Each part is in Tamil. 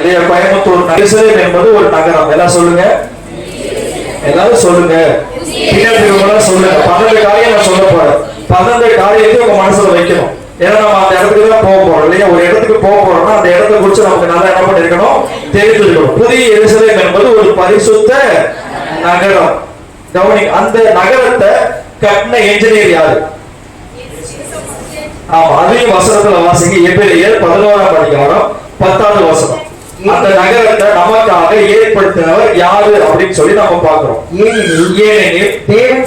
இல்லையா? கோயம்புத்தூர் எருசலேம் என்பது ஒரு நகரம். எல்லாம் சொல்லுங்க, எல்லாரும் சொல்லுங்க, பின்னாடி சொல்லுங்க. 12 காரியம் நான் சொல்ல போறேன். 12 காரியத்தை உங்க மனசுல வைக்கணும். ஏன்னா நம்ம அந்த இடத்துக்கு தான் போக போறோம் இல்லையா? ஒரு இடத்துக்கு போக போறோம்னா அந்த இடத்தை குறிச்சு நமக்கு நல்லா என்ன பண்ணிருக்கணும், தெரிஞ்சிருக்கணும். புதிய எருசலேம் என்பது ஒரு பரிசுத்த நகரம். கவனிங்க, அந்த நகரத்தை கட்டின என்ஜினியர் யாரு? ஆமா, அதையும் வசனத்துல வாசிங்க. எபிரேயர் 11ஆம் அதிகாரம் 10வது வசனம். அந்த நகரத்தை நமக்காக ஏற்படுத்தினவர் யாரு அப்படின்னு சொல்லி நம்ம பார்க்கிறோம். ஏனெனில் தேவன்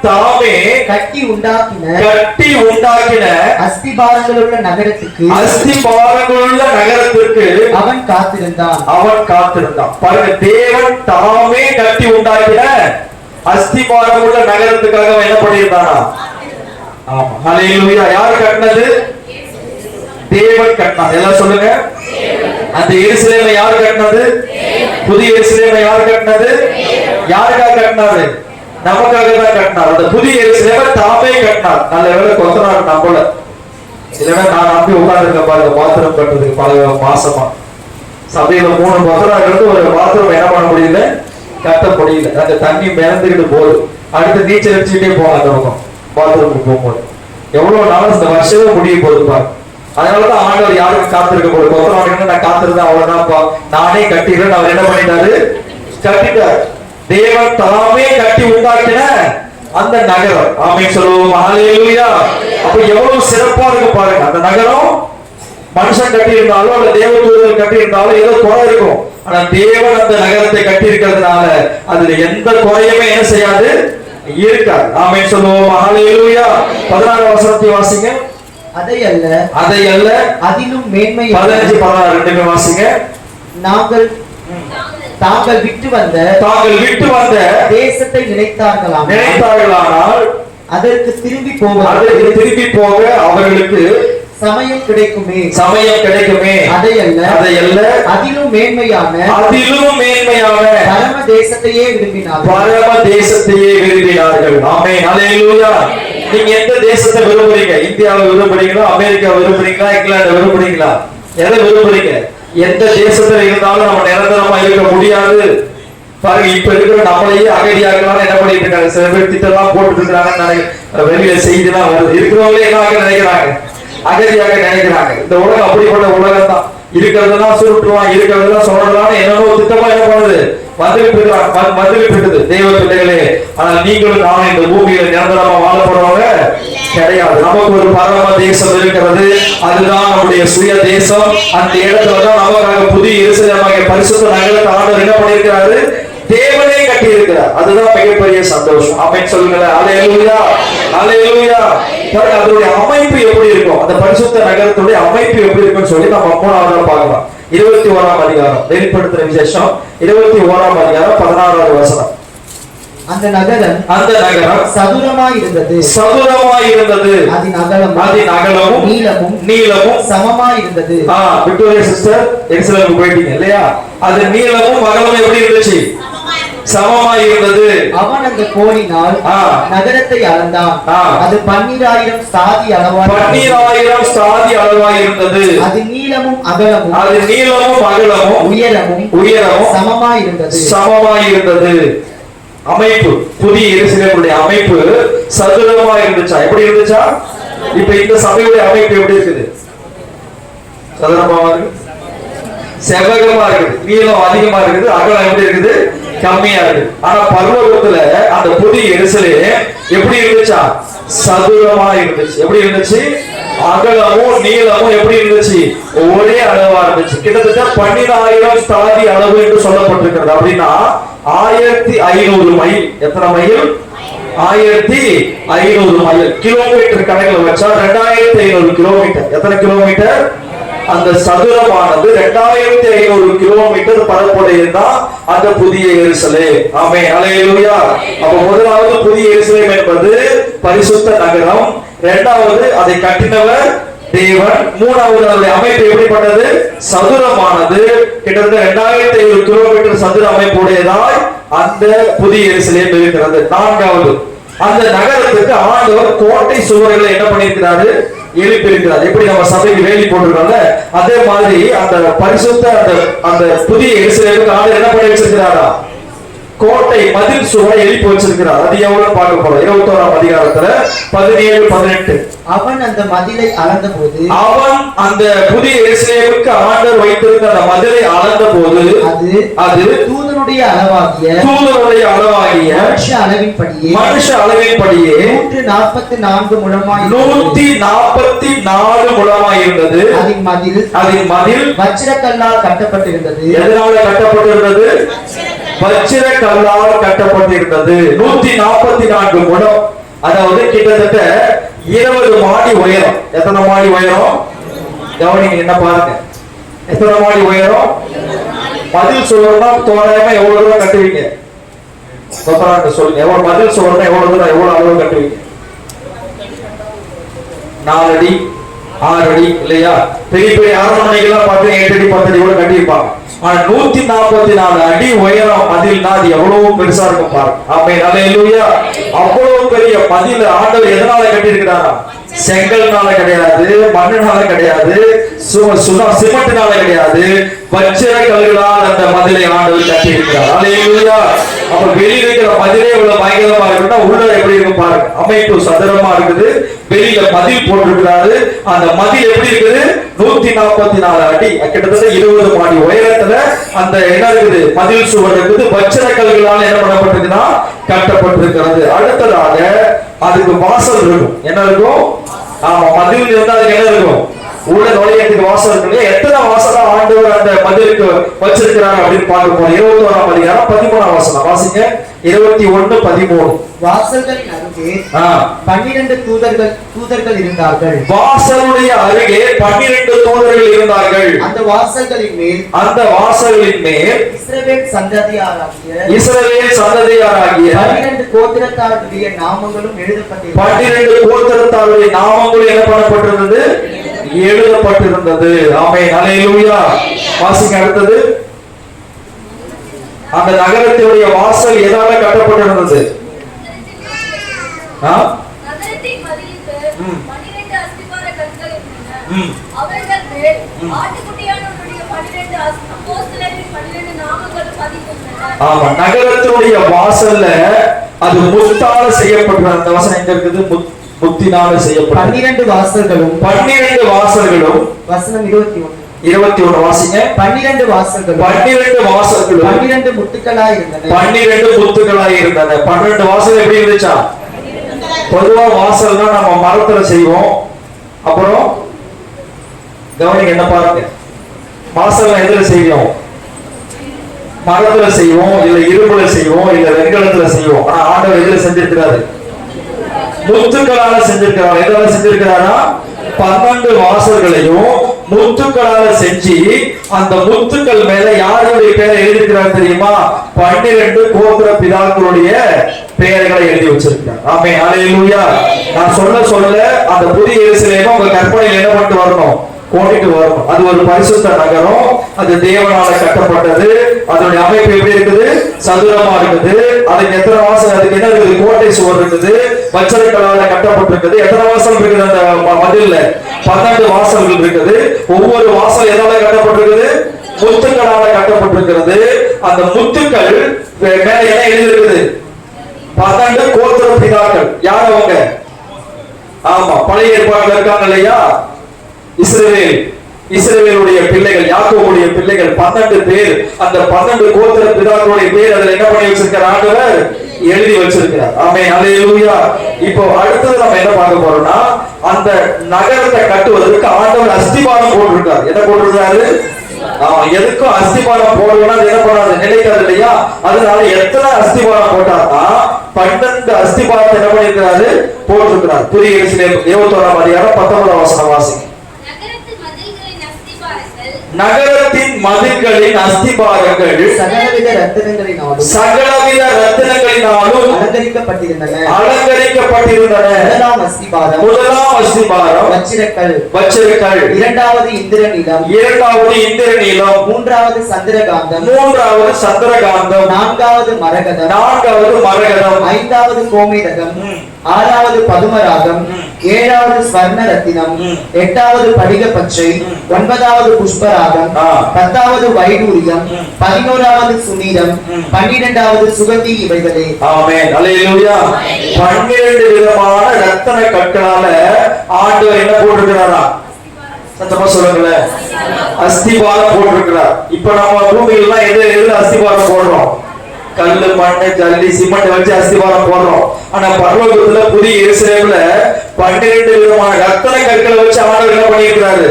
தாமே கட்டி உண்டாக்கின அஸ்திபாரங்களுள்ள நகரத்திற்கு அவன் காத்திருந்தான். பாருங்க, தேவன் தாமே கட்டி உண்டாக்கின அஸ்திபாரமுள்ள நகரத்துக்காக என்ன பண்ணியிருந்தானா? ஆமா, ஹல்லேலூயா. யார் கட்டினது? தேவன் கட்டினார். எல்லாம் சொல்லுங்க. அந்த எருசலேமை யார் கட்டினது? புதிய எருசலேமை யார் கட்டினது? யாருக்காக கட்டினாரு? நமக்காக தான் கட்டினார். அந்த புதிய எருசலேமை தாமே கட்டினார். நல்ல வேளை கொத்தனார் நம்பல, இல்லைன்னா நான் நம்பி உட்கார்ந்துருக்க பாருங்க. பாத்ரூம் கட்டுறதுக்கு பல மாசமா சபையில 3 கொத்தனார் இருந்து ஒரு பாத்ரூம் என்ன பண்ண முடியல, கட்ட முடியல. அந்த தண்ணி மிதந்துகிட்டு போகுது. அடுத்து நீச்சல் அடிச்சுட்டே போகலாம். அந்த பக்கம் பாத்ரூமுக்கு போகும்போது எவ்வளவு நாள் இந்த வருஷமே முடிய போகுது பாருங்க. அதனாலதான் ஆண்டவர் யாருக்கு காத்திருக்க போது? கொத்தனாருக்கு நான் காத்திருந்தேன், அவ்வளவுதான்ப்பா, நானே கட்டிடுறேன். அவர் என்ன பண்ணிட்டாரு? கட்டிட்டார். தேவன் தாமே கட்டி உண்டாக்கின அந்த நகரம். ஆமென் சொல்லுவோம், ஹல்லேலூயா. அப்ப எவ்வளவு சிறப்பா இருக்கு பாருங்க. அந்த நகரம் மனுஷன் கட்டி இருந்தாலும் அல்ல தேவதூதர்கள் கட்டி இருந்தாலும் ஏதோ குறை இருக்கும். ஆனா தேவன் அந்த நகரத்தை கட்டி இருக்கிறதுனால அதுல எந்த குறையுமே என்ன செய்யாது, இருக்காது. ஆமென் சொல்லுவோம், ஹல்லேலூயா. 16 வசனத்தை வாசிங்க. அதை அல்ல அதிலும் மேன்மை. 15 16 ரெண்டுமே வாசிங்க. தாங்கள் விட்டு வந்த தேசத்தை நினைத்தார்களானால் அதற்கு திரும்பி போக அவர்களுக்கு சமயம் கிடைக்குமே. அதை அல்ல அதிலும் மேன்மையான பரம தேசத்தையே விரும்பினார்கள். ஆமென், ஹல்லேலூயா. நீங்க எந்த தேசத்தை விரும்புறீங்க? இந்தியாவை விரும்புறீங்களா? அமெரிக்கா விரும்புறீங்களா? இங்கிலாந்து விரும்புறீங்களா? எதை விரும்புறீங்க? எந்த தேசத்துல இருந்தாலும் நம்ம நிரந்தரமா இருக்க முடியாது. பாருங்க, இப்ப இருக்கிற நம்மளையே அகதியாக்கலாம் என்ன பண்ணிட்டு இருக்காங்க. சில பேர் திட்டெல்லாம் போட்டு இருக்காங்க. வெளியில செய்திலாம் வருது. இருக்கிறவங்களே என்ன நினைக்கிறாங்க, அகதியாக நினைக்கிறாங்க. இந்த உலகம் அப்படிப்பட்ட உலகம் தான். இருக்கிறதெல்லாம் சுருட்டுவான், இருக்கிறதெல்லாம் சொல்லலாம், என்னென்னோ திட்டமா என்ன பண்ணுது, வந்துவிட்டு தேவ பிள்ளைகளே. ஆனால் நீங்களும் நானும் இந்த பூமியில நிரந்தரமா வாழ போறவங்க கிடையாது. நமக்கு ஒரு பரம தேசம் இருக்கிறது. அதுதான் நம்முடைய சுய தேசம். அந்த இடத்துலதான் நமக்காக புதிய எருசலேமாகிய பரிசுத்த நகரத்தை ஆண்டவர் என்ன பண்ணியிருக்கிறாரு? தேவனே கட்டி இருக்கிறார். அதுதான் மிகப்பெரிய சந்தோஷம். ஆமென் சொல்லுங்களேன், ஹல்லேலூயா, ஹல்லேலூயா. பாருங்க, அதனுடைய அமைப்பு எப்படி இருக்கும், அந்த பரிசுத்த நகரத்துடைய அமைப்பு எப்படி இருக்குன்னு சொல்லி நம்ம 3ஆவதுல பார்க்கலாம். 21ஆம் அதிகாரம், வெளிப்படுத்துற விசேஷம் 21ஆம் அதிகாரம் 16வது வசனம். அந்த நகரம் சதுரமாய் இருந்தது. அதன் அகலமும் நீளமும் சமமாய் இருந்தது. விக்டோரியா சிஸ்டர் எருசலேமுக்கு போயிட்டீங்க இல்லையா? அது நீளமும் அகலமும் எப்படி இருந்துச்சு? சமமாய் இருந்தது. அவன் அந்த கோலினால் நகரத்தை அளந்தான். அது 12,000 ஸ்தாதி அளவாய் இருந்தது. அது நீளமும் அகலமும் உயரமும் சமமாய் இருந்தது. அமைப்பு, புதிய எருசலேமுடைய அமைப்பு சதுரமா இருந்துச்சா? எப்படி இருந்துச்சா? இப்ப இந்த சபையுடைய அமைப்பு எப்படி இருக்குது? சதுரமா இருக்கு, செவ்வகமா இருக்குது. நீளம் அதிகமா இருக்குது, அகலம் எப்படி இருக்குது? கம்மியா இருக்கு. ஆனா பரலோகத்துல அந்த புதிய எருசலேம் எப்படி இருந்துச்சா? சதுரமா இருந்துச்சு. எப்படி இருந்துச்சு? அகலமும் நீளமும் எப்படி இருந்துச்சு? ஒரே அளவா இருந்துச்சு. கிட்டத்தட்ட 12,000 ஸ்தாதி அளவு என்று சொல்லப்பட்டிருக்கிறது. அப்படின்னா 1500 மைல். எத்தனை மைல்? 1500 மைல். கிலோமீட்டர் கணக்கில் வச்சா 2500 கிலோமீட்டர். எத்தனை கிலோமீட்டர்? அந்த சதுரமானது 2500 கிலோமீட்டர் பரப்புடையதுதான் அந்த புதிய எருசலேம். ஆமென், ஹல்லேலூயா. அப்ப முதலாவது புதிய எருசலேம் என்பது பரிசுத்த நகரம். இரண்டாவது அதை கட்டினவர் தேவன். மூணாவது அதனுடைய அமைப்பு எப்படிப்பட்டது? சதுரமானது. கிட்டத்தட்ட 2500 கிலோமீட்டர் சதுர அமைப்புடையதாய் அந்த புதிய எருசலேம் இருக்கிறது. நான்காவது, அந்த நகரத்துக்கு ஆண்டவர் கோட்டை சுவர்களை என்ன பண்ணியிருக்கிறாரு? எழுப்பி இருக்கிறார். எப்படி நம்ம சபைக்கு வேலி போட்டிருக்கோம்ல, அதே மாதிரி அந்த பரிசுத்த அந்த புதிய எருசலேமுக்கு ஆண்டவர் என்ன பண்ணி வச்சிருக்கிறாரா? கோட்டை மதில் சுவரை எழுப்பி வச்சிருக்கிறார். அது எவ்வளவு பார்க்க போறோம் 21ஆம் அதிகாரத்துல 17, 18. அவன் அந்த மதிலை அளந்தபோது, அவன் அந்த புதிய எருசலேமுக்கு ஆண்டவர் வைத்திருந்த அந்த மதிலை அளந்தபோது அது தூதனுடைய அளவாகிய மனுஷ அளவின்படியே 144 முழமாய் 144 முழமாய் இருந்தது. அதன் மதில் வச்சிரக்கல்லால் கட்டப்பட்டிருந்தது. எதனால கட்டப்பட்டிருந்தது? வச்சிர கல்லால் கட்டப்பட்டிருந்தது. 144 முழம், அதாவது கிட்டத்தட்ட 20 மாடி உயரம். எத்தனை மாடி உயரம்? கவனிங்க, என்ன பாருங்க, எத்தனை மாடி உயரம்? மதில் சுவர்னா தோராயமா எவ்வளவு தூரம் கட்டுவீங்க? சொல்லுங்க, எவ்வளவு மதில் சுவர்னா எவ்வளவு தூரம், எவ்வளவு அளவு கட்டுவீங்க? 4 அடி 6 அடி இல்லையா? பெரிய பெரிய அரண்மனைகள்லாம் பார்த்தீங்கன்னா 8 அடி 10 அடி கூட கட்டியிருப்பாங்க. ஆனா 144 அடி உயரம் மதில்னா அது எவ்வளவு பெருசா இருக்கும் பாருங்க. ஆமென், அல்லேலூயா. அவ்வளவு பெரிய மதில் ஆண்டவர் எதனால கட்டி இருக்கிறாரா? செங்கல்னால கிடையாது, மண்ணுனால கிடையாது, சிமெண்ட்னால கிடையாது, வச்சிர கல்களால் அந்த மதிலை ஆண்டவர் கட்டி இருக்கிறார். அல்லேலூயா. அப்ப வெளியில இருக்கிற மதிலே இவ்வளவு பயங்கரமா இருக்குன்னா உள்ள எப்படி இருக்கும் பாருங்க. அமைப்பு சதுரமா இருக்குது, வெளியில மதில் போட்டிருக்கிறாரு. அந்த மதில் எப்படி இருக்குது? 144 அடி, கிட்டத்தட்ட 20 மாடி உயரத்துல அந்த என்ன இருக்குது? மதில் சுவர் இருக்குது. வச்சிர கல்களால் என்ன பண்ணப்பட்டிருக்குன்னா கட்டப்பட்டிருக்கிறது. அடுத்ததாக அதுக்கு வாசல் இருக்கும். என்ன இருக்கும்? ஆமா, மதில் இருந்தா அதுக்கு என்ன இருக்கும்? உள்ள நுழையத்துக்கு வாசல் இருக்கு. எத்தனை வாசலா ஆண்டவர் அந்த மதிலுக்கு வச்சிருக்கிறாங்க அப்படின்னு பார்க்க போறோம். 21ஆம் அதிகாரம் 13ஆம் வசனம் வாசிங்க. 21, 13. வாசல்களின் அருகே 12 தூதர்கள் இருந்தார்கள். வாசலுடைய அருகே 12 தூதர்கள் இருந்தார்கள். அந்த வாசல்களின் மேல் இஸ்ரவேல் சந்ததியாராகிய 12 கோத்திரத்தாருடைய நாமங்களும் எழுதப்பட்டிருந்தது. 12 கோத்திரத்தாருடைய நாமங்களும் என்ன பண்ணப்பட்டிருந்தது? எழுதப்பட்டிருந்தது. ஆமென், அல்லேலூயா. வாசிங்க அடுத்தது. அந்த நகரத்தினுடைய வாசல் எதால கட்டப்பட்டிருந்தது? நகரத்தின் மதிலுக்கு 12 அஸ்திபார கற்கள் இருந்தன. அவர்கள் மேல் ஆட்டுக்குட்டியானவருடைய 12 அப்போஸ்தலரின் 12 நாமங்கள் பதிந்திருந்தன. ஆமா, நகரத்தினுடைய வாசல்ல அது முத்தால செய்யப்பட்ட அந்த வசனம் எங்க இருக்குது? முத்தினால செய்யப்பட்ட 12 வாசல்களும் வசனம் 21 வாசிங்க. 12 வாசல்களும் 12 முத்துக்களாய் இருந்தன. 12 வாசல் எப்படி இருந்துச்சா? பொதுவா வாசல்னா நம்ம மரத்துல செய்வோம். அப்புறம் கவனிங்க, என்ன பாருங்க, வாசல்ல எதுல செய்வோம்? மரத்துல செய்வோம், இல்ல இரும்புல செய்வோம், இல்ல வெண்கலத்துல செய்வோம். ஆனா ஆண்டவர் எதுல செஞ்சிருக்கிறாரு? முத்துக்களால செஞ்சிருக்கிறார். எதால செஞ்சிருக்கிறாரா? 12 வாசல்களையும் முத்துக்களால செஞ்சு அந்த முத்துக்கள் மேல யாருடைய பெயரை எழுதியிருக்கிறார் தெரியுமா? 12 கோத்திர பிதாக்களுடைய பெயர்களை எழுதி வச்சிருக்கிறார். ஆமென், அல்லேலூயா. நான் சொல்ல அந்த புதிய எருசலேமை உங்க கற்பனையில் என்ன பண்ணிட்டு வரணும்? கோடிட்டு வரணும். அது ஒரு பரிசுத்த நகரம். அது தேவனால கட்டப்பட்டது. அதனுடைய அமைப்பு எப்படி இருக்குது? சதுரமா இருக்குது. அதுக்கு எத்தனை வாசல்? அதுக்கு என்ன இருக்குது? கோட்டை சுவர் இருக்குது. வச்சரைக்கல்லால கட்டப்பட்டிருக்குது. எத்தனை வாசல் இருக்குது அந்த மதில்ல? 12 வாசல்கள் இருக்குது. ஒவ்வொரு வாசல் எதால கட்டப்பட்டிருக்குது? முத்துக்களால கட்டப்பட்டிருக்கிறது. அந்த முத்துக்கள் மேல என்ன எழுதியிருக்குது? 12 கோத்திர பிதாக்கள். யார் அவங்க? ஆமா, பழைய ஏற்பாடுல இருக்காங்க இல்லையா? இஸ்ரவேலுடைய பிள்ளைகள், யாக்கோபுடைய பிள்ளைகள் 12 பேர். அந்த 12 கோத்திர பிதாக்களுடைய பேர் அதுல என்ன பண்ணி வச்சிருக்கார்? ஆண்டவர் எழுதி வச்சிருக்கிறார். ஆமென், அல்லேலூயா. இப்போ அடுத்தது நம்ம என்ன பார்க்க போறோம்னா, அந்த நகரத்தை கட்டுவதற்கு ஆண்டவர் அஸ்திபாரம் போட்டிருக்கார். என்ன போட்டிருக்காரு? எதுக்கும் அஸ்திபாரம் போடணும்னா என்ன பண்ணாது? நிலைக்காது இல்லையா? அதனால எத்தனை அஸ்திபாரம் போட்டார்னா 12 அஸ்திபாரத்தை என்ன பண்ணிருக்கிறாரு? போட்டிருக்கிறார். புதிய எருசலேம் 21ஆம் அதிகாரம் 19ஆம் வசனம் வாசிங்க. நகரத்தின் மதில்களின் அஸ்திபாரங்கள் சகலவித ரத்தினங்களினாலும் அலங்கரிக்கப்பட்டிருந்தன. முதலாம் அஸ்திபாரம் வச்சிரக்கல், இரண்டாவது இந்திரநீலம், மூன்றாவது சந்திரகாந்தம், நான்காவது மரகதம், ஐந்தாவது கோமேதகம், ஆறாவது பதுமராகம், ஏழாவது ஸ்வர்ண ரத்தினம், எட்டாவது படிக பச்சை, ஒன்பதாவது புஷ்பராகம், 10வது வைடூரியம், 11வது சுனீரம், 12வது சுகந்தி இவைகளே. ஆமென். அல்லேலூயா. 12 விதமான ரத்தின கற்களால ஆண்டவர் என்ன போட்டிருக்கிறாரா? சத்தமா சொல்லுங்களேன். அஸ்திபாரம் போட்டிருக்கிறார். இப்ப நம்ம பூமியில எதுல அஸ்திபாரம் போடுறோம்? கல்லு, மண்ணு, ஜல்லி, சிமெண்ட் வச்சு அஸ்திபாரம் போடுறோம். ஆனா பரலோகத்துல புதிய எருசலேம்ல 12 விதமான ரத்தின கற்களை வச்சு ஆண்டவர் என்ன பண்ணியிருக்கிறாரு?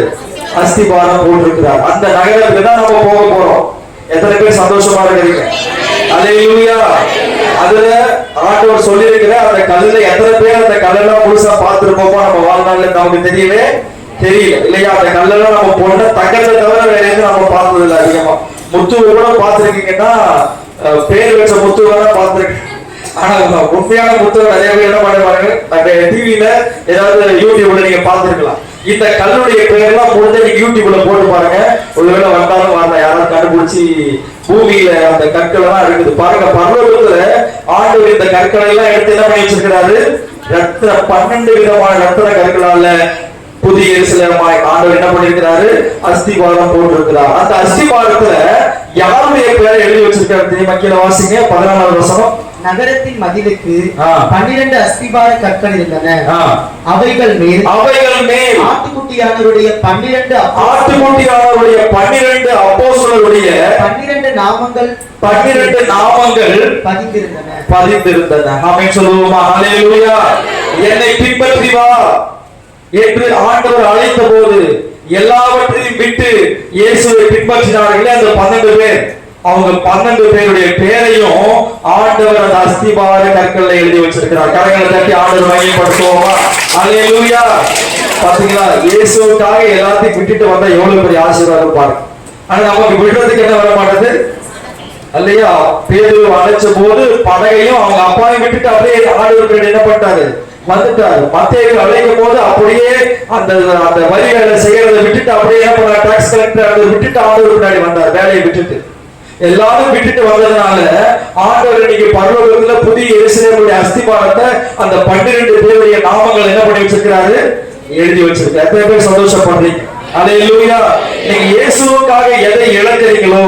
அஸ்திபாரம் போட்டிருக்கிறார். அந்த நகரத்துக்கு தான் நம்ம போக போறோம். எத்தனை பேர் சந்தோஷமா இருக்கிறீங்க? அல்லேலூயா. அதுல ஆண்டவர் சொல்லி இருக்கிற அந்த கல்லுல எத்தனை பேர் அந்த கல்லெல்லாம் முழுசா பார்த்திருப்போமோ நம்ம வாழ்நாள்ல நமக்கு தெரியல இல்லையா? அந்த கல்லெல்லாம் நம்ம போன தங்கத்தை தவிர வேற எதுவும் நம்ம பார்த்தது இல்லை. அதிகமா முத்துவை கூட பார்த்திருக்கீங்கன்னா பேர் வச்ச முத்துவை தான் பார்த்திருக்கேன். ஆனா உண்மையான முத்துவை நிறைய பேர் என்ன பண்ணுவாங்க, அந்த டிவியில ஏதாவது யூடியூப்ல நீங்க பார்த்திருக்கலாம். இந்த கல்லுடைய பேர்லாம் முடிஞ்ச நீங்க யூடியூப்ல போட்டு பாருங்க. ஒருவேளை வந்தாலும் வரல, யாராவது கண்டுபிடிச்சி பூமியில அந்த கற்கள் எல்லாம் இருக்குது பாருங்க. பரலோகத்துல ஆண்டவர் இந்த கற்களை எல்லாம் எடுத்து என்ன பண்ணி வச்சிருக்கிறாரு? 12 விதமான ரத்தின கற்களால புதிய எருசலேமாய் ஆண்டவர் என்ன பண்ணிருக்கிறாரு? அஸ்திபாரம் போட்டிருக்கிறார். அந்த அஸ்திபாரத்துல யாருடைய பேரை எழுதி வச்சிருக்காரு தெரியுமா? கீழே வாசிங்க, 14வது வசனம். நகரத்தின் மதிலுக்கு 12 அஸ்திபார கற்கள் இருந்தன. அவைகள் மேல் ஆட்டுக்குட்டியானவருடைய 12 அப்போஸ்தலருடைய 12 நாமங்கள் பதிந்திருந்தன. ஆமென் சொல்லுவோமா? ஹல்லேலூயா. என்னை பின்பற்றி வா என்று ஆண்டவர் அழைத்த போது எல்லாவற்றையும் விட்டு இயேசுவை பின்பற்றினார்களே அந்த 12 பேர். அவங்க 12 பேருடைய பேரையும் ஆண்டவர் அந்த அஸ்திபார கற்கள்ல எழுதி வச்சிருக்கிறார். கரங்களை தட்டி ஆண்டவர் மையப்படுத்துவோமா? அல்லேலூயா. பாத்தீங்களா? இயேசுவுக்காக எல்லாத்தையும் விட்டுட்டு வந்தா எவ்வளவு பெரிய ஆசீர்வாதம் பாருங்க. ஆனா நமக்கு விடுறதுக்கு என்ன வர மாட்டேது இல்லையா? பேதுரு அழைச்ச போது படகையும் அவங்க அப்பாவையும் விட்டுட்டு அப்படியே ஆண்டவர் என்ன பண்ணிட்டாரு? வந்துட்டாரு. மத்தேயு அழைக்கும் போது அப்படியே அந்த வரிகளை செய்யறதை விட்டுட்டு அப்படியே என்ன பண்ண, டாக்ஸ் கலெக்டர் விட்டுட்டு ஆண்டவர் முன்னாடி வந்தார். வேலையை விட்டுட்டு எல்லாரும் விட்டுட்டு வந்ததுனால ஆண்டவர் இன்னைக்கு பரலோகத்துல புதிய எருசலேமுடைய அஸ்திபாரத்தை அந்த 12 பேருடைய நாமங்கள் என்ன பண்ணி வச்சிருக்கிறாரு? எழுதி வச்சிருக்காரு. எத்தனை பேர் சந்தோஷப்படுறீங்க? அல்லேலூயா. நீங்க இயேசுவுக்காக எதை இழக்கிறீங்களோ,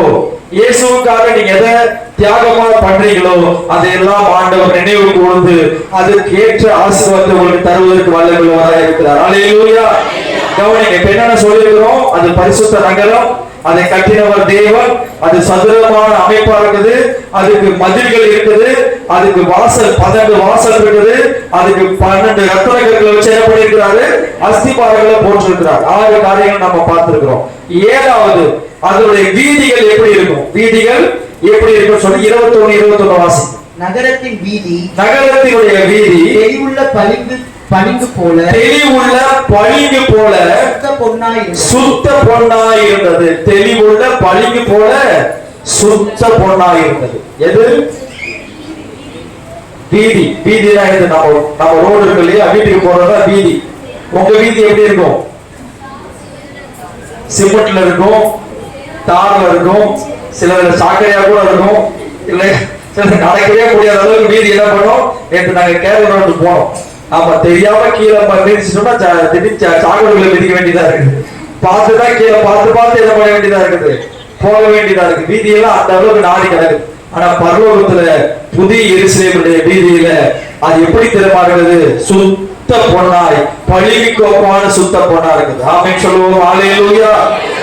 இயேசுவுக்காக நீங்க எதை தியாகமா பண்றீங்களோ அதையெல்லாம் ஆண்டவர் நினைவு கூர்ந்து அதற்கு ஏற்ற ஆசீர்வாதத்தை உங்களுக்கு தருவதற்கு வல்லவராக இருக்கிறார். அல்லேலூயா. கவனிங்க, இப்ப என்னென்ன சொல்லியிருக்கிறோம்? அது பரிசுத்த நகரம், அதை கட்டினவர் தேவன், அது சதுரமான அமைப்பா இருக்குது, அதுக்கு மதில்கள் இருக்குது, அதுக்கு வாசல் 12 வாசல் இருக்குது, அதுக்கு 12 ரத்தின கற்களை வச்சு என்ன பண்ணிருக்கிறாரு? அஸ்திபாரங்களை போட்டிருக்கிறார். 6 காரியங்கள் நம்ம பார்த்திருக்கிறோம். 7வது அதனுடைய வீதிகள் எப்படி இருக்கும்? வீதிகள் எப்படி இருக்கும் சொல்லி 21 வாசி. நகரத்தின் வீதி, நகரத்தினுடைய வீதி தெளிவுள்ள பளிங்கு போல சுத்த பொன்னாய் இருந்தது. தெளிவுள்ள பளிங்கு போல சுத்த பொன்னாய் இருந்தது. எது? வீதி. வீதிதான் இது. நம்ம ரோடு இருக்கு இல்லையா, வீட்டுக்கு போறதா வீதி. உங்க வீதி எப்படி இருக்கும்? சிமெண்ட்ல இருக்கும், தார்ல இருக்கும், சில சாக்கடையா கூட இருக்கும், இல்லை சில நடக்கவே முடியாத அளவுக்கு வீதி என்ன பண்ணும். நேற்று நாங்க கேரளா ரோடு போனோம். ஆமா, தெரியாம கீழே மிதிச்சிட்டோம்னா சாக்கடைகளை மிதிக்க வேண்டியதா இருக்குது. பார்த்துதான் கீழே பார்த்து என்ன பண்ண வேண்டியதா இருக்குது, போக வேண்டியதா இருக்கு. வீதியெல்லாம் அந்த அளவுக்கு நாடி கிடக்கு. ஆனா பரலோகத்துல புதிய எருசலேமுடைய வீதியில அது எப்படி தெரியுமாகிறது? சுத்த பொன்னாய், பளிங்குக்கு ஒப்பான சுத்த பொன்னா இருக்குது. ஆமென் சொல்லுவோம். அல்லேலூயா.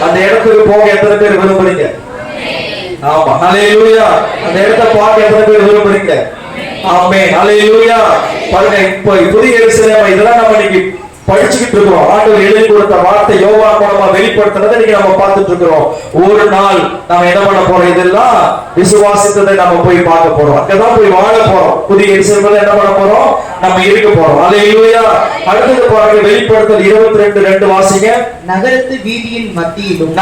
அந்த இடத்துக்கு போக எத்தனை பேர் விரும்புறீங்க? ஆமா, அல்லேலூயா. அந்த இடத்தை பார்க்க எத்தனை பேர் விரும்புறீங்க? ஆமென், அல்லேலூயா. பாருங்க, இப்போ புதிய எருசலேம் இதெல்லாம் நம்ம இன்னைக்கு படிச்சுக்கிட்டு இருக்கிறோம். ஆண்டவர் எழுதி கொடுத்த வார்த்தை யோவான் மூலமா வெளிப்படுத்துறதை நீங்க நம்ம பார்த்துட்டு இருக்கிறோம். ஒரு நாள் நாம என்ன பண்ண போறோம்? இதெல்லாம் விசுவாசித்ததை நம்ம போய் பார்க்க போறோம். அங்கதான் போய் வாழ போறோம். புதிய எருசலேம்ல என்ன பண்ண போறோம்? நம்ம இருக்க போறோம். அல்லேலூயா. அடுத்தது பாருங்க, வெளிப்படுத்தல் 22:2 வாசிங்க. நகரத்தின் வீதியின் மத்தியிலும்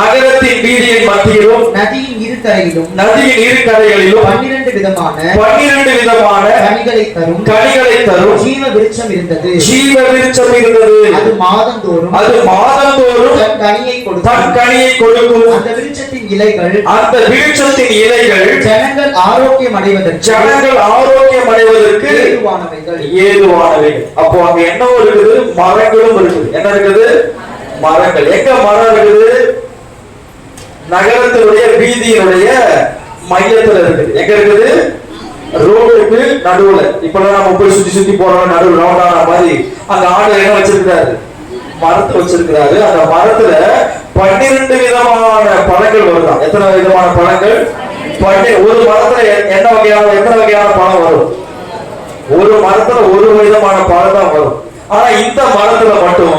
நதியின் இரு கரைகளிலும் 12 விதமான கனிகளை தரும் ஜீவ விருட்சம் இருந்தது. அது மாதந்தோறும் கனியை தன் கனியை கொடுக்கும். அந்த விருட்சத்தின் இலைகள் அந்த விருட்சத்தின் இலைகள் ஜனங்கள் ஆரோக்கியம் அடைவதற்கு ஏதுவானவைகள். அப்போ அங்க என்ன இருக்குது? மரங்களும் இருக்குது. என்ன இருக்குது? மரங்கள். எங்க மரம் இருக்குது? நகரத்தினுடைய வீதியினுடைய மையத்துல இருக்குது. எங்க இருக்குது? ரோடுக்கு நடுவுல. இப்பெல்லாம் நம்ம போய் சுத்தி சுத்தி போறோம், நடுவு ரவுண்டான மாதிரி அங்க ஆடு என்ன வச்சிருக்கிறாரு? மரத்தை வச்சிருக்கிறாரு. அந்த மரத்துல 12 விதமான பழங்கள் வருதான். எத்தனை விதமான பழங்கள்? ஒரு மரத்துல எத்தனை வகையான பழம் வரும்? ஒரு மரத்துல ஒரு விதமான பழம் தான் வரும். ஆனா இந்த மரத்துல மட்டும்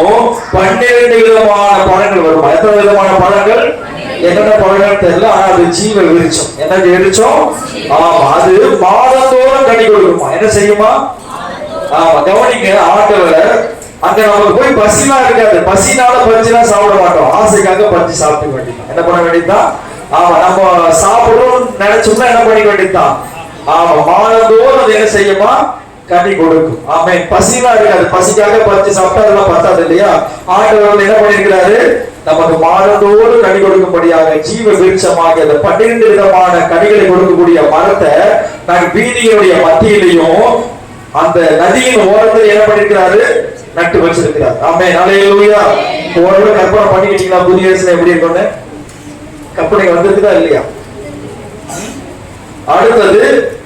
12 விதமான பழங்கள் வரும். எத்தனை விதமான பழங்கள்? என்னென்ன பழங்கள் தெரியல. ஆனா அது ஜீவ விருட்சம். என்ன விருட்சம்? ஆமா, அது மாதந்தோறும் கனி கொடுக்குமா? என்ன செய்யுமா? ஆமா, கவனிங்க. ஆண்டவர் அங்க நமக்கு போய் பசிலாம் இருக்காது. பசினால பறிச்சுலாம் சாப்பிட மாட்டோம். ஆசைக்காக பறிச்சு சாப்பிட வேண்டியதான். என்ன பண்ண வேண்டியதுதான்? ஆமா, நம்ம சாப்பிடணும்னு நினைச்சோம்னா என்ன பண்ணிக்க வேண்டியதுதான்? ஆமா, மாதந்தோறும் அது என்ன செய்யுமா? கனி கொடுக்கும். ஆமா, பசிலாம் இருக்காது. பசிக்காக பறிச்சு சாப்பிட்டா அதெல்லாம் பத்தாது இல்லையா? ஆண்டவர் என்ன பண்ணிருக்கிறாரு? நமக்கு மாதந்தோறும் கனி கொடுக்கும்படியாக ஜீவ விருட்சமாக அந்த 12 விதமான கனிகளை கொடுக்கக்கூடிய மரத்தை நாங்கள் வீதியினுடைய மத்தியிலையும் அந்த நதியின் ஓரத்தில் என்ன பண்ணிருக்கிறாரு? நட்டு வச்சிருக்கிறார். ஆமென், ஹல்லேலூயா. ஓரளவு கற்பனை பண்ணிக்கிட்டீங்களா? புதிய ஏசுல எப்படி இருக்கும்னு கற்பனை வந்திருக்குதா இல்லையா? அடுத்தது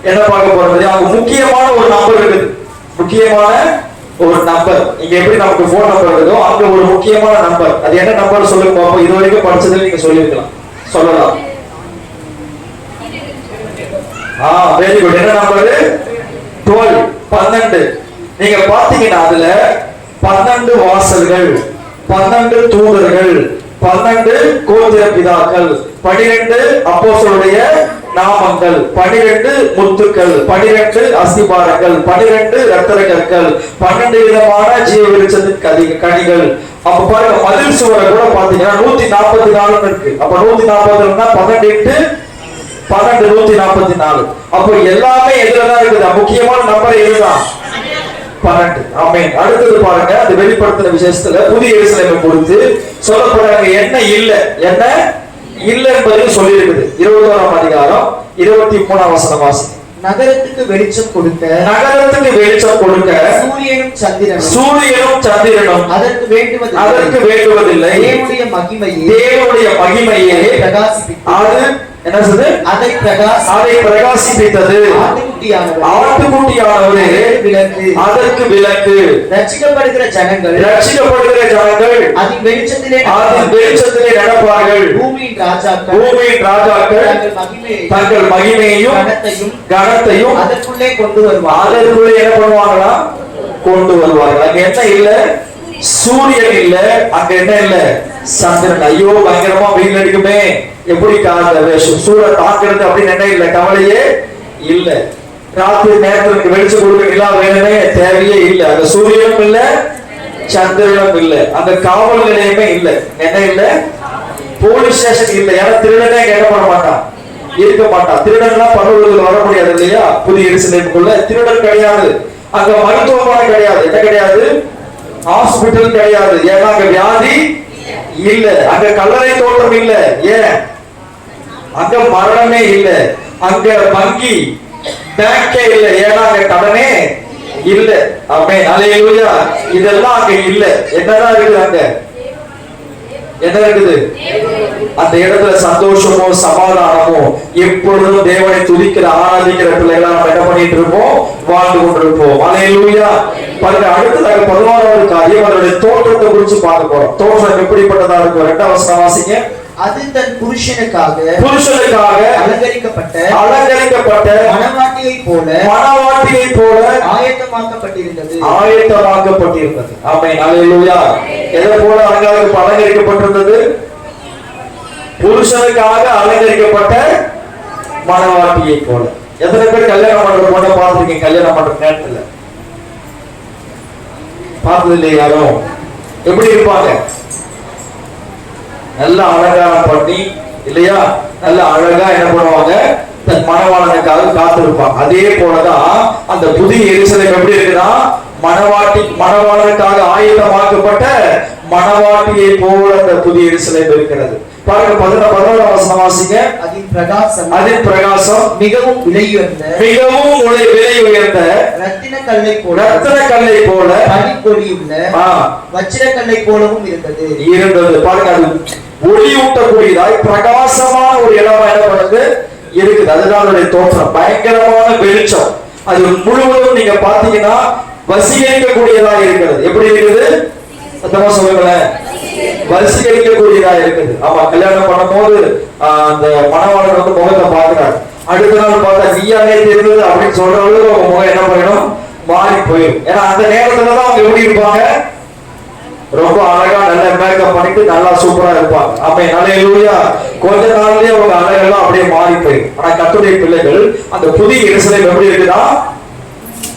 என்ன பார்க்க போறது? அவங்க முக்கியமான ஒரு நம்பர் இருக்குது. முக்கியமான ஒரு நம்பர். இங்க எப்படி நமக்கு போன் நம்பர் இருக்குதோ அங்க ஒரு முக்கியமான நம்பர். அது என்ன நம்பர் சொல்லுங்க பாப்போம். இது வரைக்கும் படிச்சதுல நீங்க சொல்லிருக்கலாம், சொல்லலாம். Very good. என்ன நம்பர்? 12, 12. நீங்க பாத்தீங்கன்னா அதுல 12 வாசல்கள், 12 தூதர்கள், 12 கோத்திர பிதாக்கள், 12 அப்போஸ்தலருடைய நாமங்கள், 12 முத்துக்கள், 12 அஸ்திபாரங்கள், 12 இரத்தர கற்கள், 12 விதமான ஜீவ விருட்சத்தின் கனிகள். அப்ப பாருங்க, மதில் சுவரை கூட பாத்தீங்கன்னா 144 இருக்கு. அப்ப 140 12 144. அப்ப எல்லாமே எதுலதான் இருக்குது? முக்கியமான நம்பர் எதுதான்? 12. ஆமென். அடுத்தது பாருங்க, அது வெளிப்படுத்தின விசேஷத்துல புதிய எருசலேமை குறித்து சொல்லப்படுறாங்க. என்ன இல்ல என்பது சொல்லி இருக்குது. 21ஆம் அதிகாரம் 23ஆம் வசனம் வாசி. நகரத்துக்கு வெளிச்சம் கொடுக்க சூரியனும் சந்திரனும் அதற்கு வேண்டுவதில்லை. தேவனுடைய மகிமையே அது என்ன சொல்றது? அதை பிரகாசிப்பித்தது. ஆட்டுக்குட்டியானவரே அதற்கு விளக்கு. ரட்சிக்கப்படுகிற ஜனங்கள் அதன் வெளிச்சத்திலே நடப்பார்கள். பூமியின் ராஜாக்கள் தங்கள் மகிமையையும் கனத்தையும் அதற்குள்ளே கொண்டு வருவார்கள். அதற்குள்ளே என்ன பண்ணுவாங்களா? கொண்டு வருவார்கள். அங்க என்ன இல்ல? சூரியன் இல்ல. அங்க என்ன இல்ல? சந்திரன். ஐயோ, பயங்கரமா வெயில் அடிக்குமே, எப்படி சூரிய தாக்குறது அப்படின்னு என்ன இல்ல? கவலையே இல்ல. ராத்திரி நேரத்துக்கு வெளிச்சம் கொடுக்க நிலா வேணுமே, தேவையே இல்ல. அந்த சூரியனும் இல்ல, சந்திரனும் இல்ல, அந்த காவல் நிலையமே இல்ல. என்ன இல்ல? போலீஸ் ஸ்டேஷன் இல்ல. ஏன்னா திருடனே கேட்க பண்ண மாட்டான், இருக்க மாட்டான். திருடன்லாம் பல்லூரில் வர முடியாது இல்லையா? புதிய எருசலேமுக்குள்ள திருடன் கிடையாது. அங்க மருத்துவமனை கிடையாது. என்ன கிடையாது? ஹாஸ்பிட்டல் கிடையாது. ஏன்னா அங்க வியாதி இல்ல. அங்க கல்லறை தோட்டம் இல்ல. ஏன்? அங்க மரணமே இல்ல. அங்க வங்கி பேங்கே இல்ல. ஏன்னா அங்க கடனே இல்ல. ஆமென், ஹல்லேலூயா. இதெல்லாம் அங்க இல்ல. என்னதான் இருக்குது? அங்க என்ன இருக்குது? அந்த இடத்துல சந்தோஷமோ சமாதானமோ எப்பொழுதும் தேவனை துதிக்கிற ஆராதிக்கிற பிள்ளைகளா நம்ம என்ன பண்ணிட்டு இருப்போம்? வாழ்ந்து கொண்டிருப்போம். ஹல்லேலூயா. பாருங்க, அடுத்ததாக 11வது காரியம் அதனுடைய தோற்றத்தை குறித்து பார்க்க போறோம். தோற்றம் எப்படிப்பட்டதா இருக்கும்? 2ஆம் வசனம் வாசிங்க. அது தன் புருஷனுக்காக அலங்கரிக்கப்பட்ட மணவாட்டியை போல ஆயத்தமாக்கப்பட்டிருந்தது. ஆமென், ஹல்லேலூயா. எதை போல அலங்கரிக்கப்பட்டிருந்தது? புருஷனுக்காக அலங்கரிக்கப்பட்ட மணவாட்டியை போல. எத்தனை பேர் கல்யாணம் பண்ற போல பார்த்திருக்கீங்க? கல்யாணம் பண்ற நேரத்துல பார்த்தது இல்லையா? யாரும் எப்படி இருப்பாங்க? நல்ல அலங்காரம் பண்ணி இல்லையா? நல்ல அழகா என்ன பண்ணுவாங்க? தன் மணவாளனுக்காக காத்திருப்பாங்க. அதே போலதான் அந்த புதிய எருசலேம் எப்படி இருக்குன்னா மணவாளனுக்காக ஆயுதமாக்கப்பட்ட மணவாட்டியை போல அந்த புதிய எருசலேம் இருக்கிறது. பாருங்க 11 வசனம் வாசிங்க. அதின் பிரகாசம் மிகவும் விலை உயர்ந்த ரத்தின கல்லை போல பனிப்பொழியுள்ள வச்சிரக்கல்லை போலவும் இருந்தது. பாருங்க, அது ஒளியூட்டக்கூடியதாய் பிரகாசமான ஒரு இடமா என்ன பண்ணுது இருக்குது. அதுதான் அதனுடைய தோற்றம். பயங்கரமான வெளிச்சம். அது முழுவதும் நீங்க பாத்தீங்கன்னா வசீகரிக்கக்கூடியதா இருக்கிறது. எப்படி இருக்குது? சத்தமா சொல்லுங்களேன். வசீகரிக்கக்கூடியதா இருக்குது. ஆமா, கல்யாணம் பண்ணும் போது அந்த மணவாளர் வந்து முகத்தை பாக்குறாரு. அடுத்த நாள் பார்த்தா நீயாவே தெரியுது அப்படின்னு சொல்ற அளவுக்கு அவங்க முகம் என்ன பண்ணணும், மாறி போயிடும். ஏன்னா அந்த நேரத்துலதான் அவங்க எப்படி இருப்பாங்க, ரொம்ப அழகா நல்ல மேக்கப் பண்ணிட்டு நல்லா சூப்பரா இருப்பாங்க. அப்ப ஹல்லேலூயா. கொஞ்ச நாள்லயே அவங்க அழகெல்லாம் அப்படியே மாறி போயிடும். ஆனா கர்த்தருடைய பிள்ளைகள் அந்த புதிய எருசலேம் எப்படி இருக்குன்னா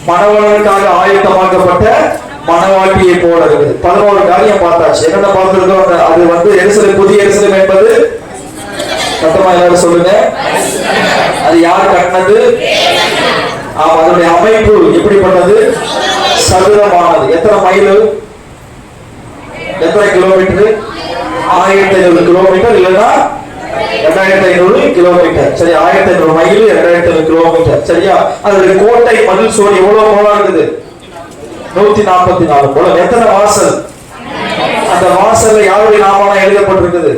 மணவாளனுக்காக ஆயத்தமாக்கப்பட்ட மணவாட்டியை போல இருக்குது. 11 காரியம் பார்த்தாச்சு. என்னென்ன பார்த்திருக்கோம்? அது வந்து எருசலேம், புதிய எருசலேம் என்பது சத்தமா எல்லாரும் சொல்லுங்க, அது யார் கட்டினது? அதனுடைய அமைப்பு எப்படிப்பட்டது? சதுரமானது. எத்தனை மைல், எத்தனை கிலோமீட்டர்? 1500 கிலோமீட்டர், இல்லைன்னா 2500 கிலோமீட்டர். சரி, 1500 மைல், 2500 கிலோமீட்டர். சரியா? அதனுடைய கோட்டை மதில் சுவர் எவ்வளவு போல இருக்குது? 144 போல. எத்தனை வாசல்? அந்த வாசல்ல யாருடைய நாமம் எழுதப்பட்டிருக்குது?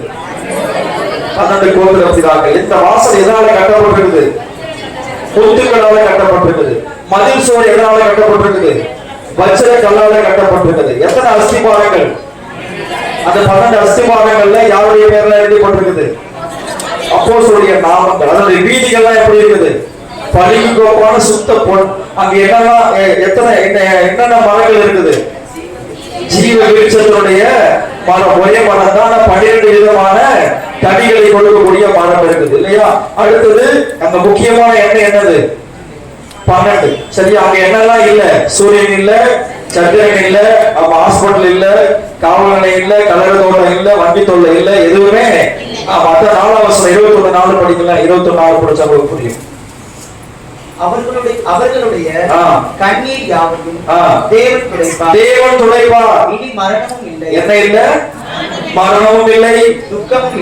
12 கோத்திரத்தினர்கள். இந்த வாசல் எதனால கட்டப்பட்டிருக்குது? முத்துக்களால கட்டப்பட்டிருக்குது. மதில் சுவர் எதனால கட்டப்பட்டிருக்குது? வச்சிர கல்லால கட்டப்பட்டிருக்குது. எத்தனை அஸ்திபாரங்கள்? அந்த 12 அஸ்திபாரங்கள்ல யாருடைய பேர்ல எழுதப்பட்டிருக்குது? அப்போஸ்தலருடைய நாமங்கள். அதனுடைய வீதிகள்லாம் எப்படி இருக்குது? பளிங்குகோப்பான சுத்த பொன். அங்க என்னென்ன மரங்கள் இருக்குது? ஜீவ விருட்சத்தினுடைய மரம். ஒரே மரம் தான், 12 விதமான கனிகளை கொடுக்கக்கூடிய மரம் இருக்குது இல்லையா? அடுத்தது அந்த முக்கியமான எண்ணெய் என்னது? 12. சரி, அங்க என்னெல்லாம் இல்ல? சூரியன் இல்ல, சந்திரன் இல்ல, ஹாஸ்பிட்டல் இல்ல, காவல் நிலையம் இல்ல, கலர தோட்டம் இல்ல, வண்டி தொல்லை இல்ல, எதுவுமே. மற்ற 4 வருஷம் 21 படிக்கலாம். 21 படிச்சா உங்களுக்கு புரியும். அவர்களுடைய கண்ணீர் யாவையும் தேவன் துடைப்பார். இனி மரணமும் இல்லை. என்ன இல்லை? மரணமும் இல்லை, துக்கமும்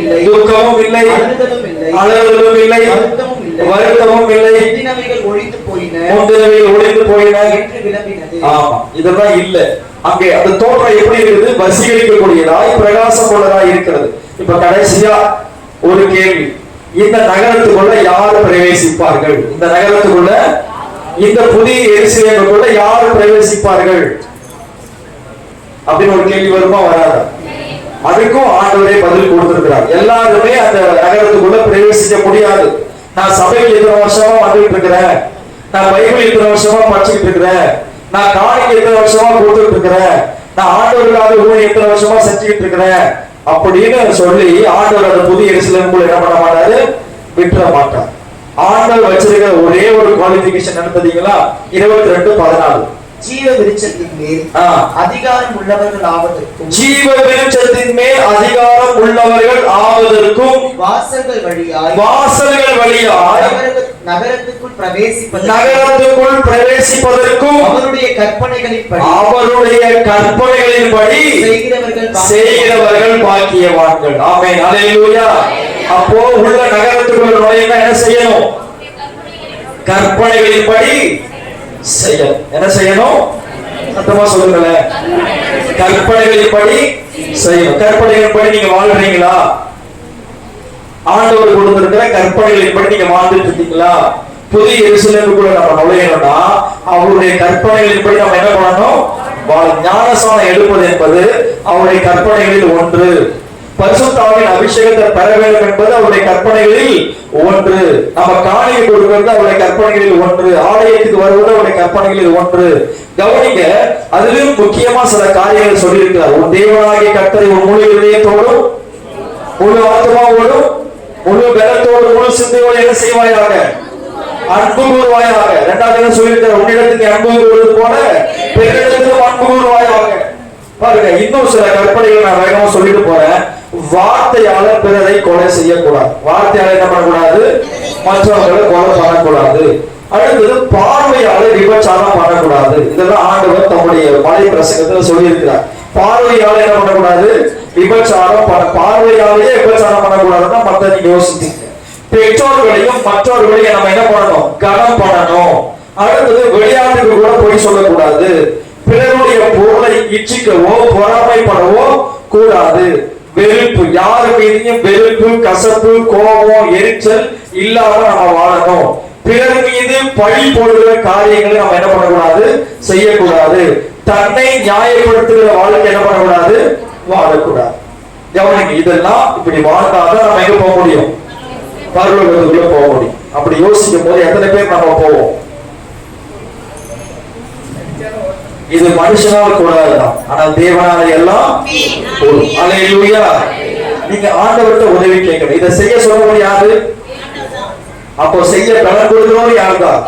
இல்லை, அழுதலும் இல்லை, வருத்தமும் இல்லை. முந்தினவைகள் ஒழிந்து போயின என்று விளம்பினது. ஆமா, இதெல்லாம் இல்ல. அங்கே அந்த தோற்றம் எப்படி இருக்குது? வசீகரிக்கக்கூடியதாய் பிரகாசம் உள்ளதாய் இருக்கிறது. இப்ப கடைசியா ஒரு கேள்வி. இந்த நகரத்துக்குள்ள யார் பிரவேசிப்பார்கள்? இந்த நகரத்துக்குள்ள, இந்த புதிய எருசலேமுக்குள்ள யார் பிரவேசிப்பார்கள் அப்படின்னு ஒரு கேள்வி வருமா, வராதா? அதுக்கும் ஆண்டவரே பதில் கொடுத்திருக்கிறார். எல்லாருமே அந்த நகரத்துக்குள்ள பிரவேசிக்க முடியாது. நான் சபையில் இத்தனை வருஷமா வந்துட்டு இருக்கிறேன், நான் பைபிள் இத்தனை வருஷமா படிச்சுட்டு இருக்கிறேன், நான் காணிக்கை இத்தனை வருஷமா கொடுத்துட்டு இருக்கிறேன், நான் ஆண்டவருக்காக ஊழியம் இத்தனை வருஷமா செஞ்சுக்கிட்டு இருக்கிறேன் அப்படின்னு சொல்லி ஆண்டவர் அந்த புதிய எருசலேமுக்குள்ள என்ன பண்ண மாட்டாரு, விட்டுற மாட்டார். ஆண்டவர் வச்சிருக்கிற ஒரே ஒரு குவாலிபிகேஷன் என்ன தெரியுங்களா? 22:14. ஜீவ விருட்சத்தின் மேல் அதிகாரம் உள்ளவர்கள் ஆவதற்கும், ஜீவ விருட்சத்தின் மேல் அதிகாரம் உள்ளவர்கள் ஆவதற்கும், வாசல்கள் வழியாய் நகரத்துக்குள் பிரவேசிப்பதற்கும், அவருடைய கற்பனைகளின்படி செய்கிறவர்கள் பாக்கியவான்கள். ஆமென், அல்லேலூயா. அப்போ உள்ள நகரத்துக்குள்ள நுழைய என்ன செய்யணும்? கற்பனைகளின்படி செய்யணும். என்ன செய்யணும்? சத்தமா சொல்லுங்களேன். கற்பனைகளின்படி செய்யணும். கற்பனைகளின்படி நீங்க வாழ்றீங்களா? ஆண்டவர் கொடுத்திருக்கிற கற்பனைகளின்படி நீங்க வாழ்ந்துட்டு இருக்கீங்களா? புதிய எருசலேமுக்குள்ள நம்ம நுழையணும்னா அவருடைய கற்பனைகளின்படி நம்ம என்ன பண்ணணும்? ஞானஸ்நானம் எடுப்பது என்பது அவருடைய கற்பனைகளில் ஒன்று. பரிசுத்த ஆவியின் அபிஷேகத்தை பெற வேண்டும் என்பது அவருடைய கற்பனைகளில் ஒன்று. நம்ம காணிக்கை கொடுக்கிறது அவருடைய கற்பனைகளில் ஒன்று. ஆலயத்துக்கு வருவது அவருடைய கற்பனைகளில் ஒன்று. கவனிங்க, அதிலும் முக்கியமா சில காரியங்கள் சொல்லியிருக்கிறார். உன் தேவனாகிய கர்த்தரை உன் முழு இதயத்தோடும், முழு ஆத்மாவோடும், முழு பலத்தோடு, முழு சிந்தையோடு என்ன செய்வாயாக? அன்பு கூறுவாயாக. இரண்டாவது என்ன சொல்லியிருக்கிறார்? உன்னிடத்துக்கு அன்பு கூறுவது போல பிறரிடத்திலும் அன்பு கூறுவாயாக. பாருங்க, இன்னும் சில கற்பனைகள் நான் வேகமா சொல்லிட்டு போறேன். வார்த்தையால பிறரை கொலை செய்யக்கூடாது. வார்த்தையால என்ன பண்ணக்கூடாது? மற்றவர்களை கொலை பண்ணக்கூடாது. அடுத்தது பார்வையால விபச்சாரம் பண்ணக்கூடாது. இதெல்லாம் ஆண்டவர் தம்முடைய மலை பிரசங்கத்துல சொல்லி இருக்கிறார். பார்வையால என்ன பண்ணக்கூடாது? விபச்சாரம் பார்வையாலேயே விபச்சாரம் பண்ணக்கூடாதுன்னா மத்த நீங்க யோசித்தீங்க. பெற்றோர்களையும் மற்றவர்களையும் நம்ம என்ன பண்ணணும்? கனம் பண்ணணும். அடுத்தது விளையாட்டுக்கு கூட போய் சொல்லக்கூடாது. பிறருடைய பொருளை இச்சிக்கவோ பொறாமைப்படவோ கூடாது. வெறுப்பு, யாரு மீதையும் வெறுப்பு, கசப்பு, கோபம், எரிச்சல் இல்லாம நம்ம வாழணும். பிறர் மீது பழி போடுகிற காரியங்களை நம்ம என்ன பண்ணக்கூடாது? செய்யக்கூடாது. தன்னை நியாயப்படுத்துகிற வாழ்க்கை என்ன பண்ணக்கூடாது? வாழக்கூடாது. கவனிங்க, இதெல்லாம் இப்படி வாழ்ந்தாதான் நம்ம எங்க போக முடியும்? பரலோகத்துக்குள்ள போக முடியும். அப்படி யோசிக்கும் போது எத்தனை பேர் நம்ம போவோம்? இது மனுஷனால் கூடாதுதான், ஆனால் தேவனால எல்லாம் கூடும். அல்லேலூயா. நீங்க ஆண்டவர்கிட்ட உதவி கேட்கணும். இதை செய்ய சொல்ல யாரு? அப்போ செய்ய பலன் கொடுக்கிறோம் யாருதான்?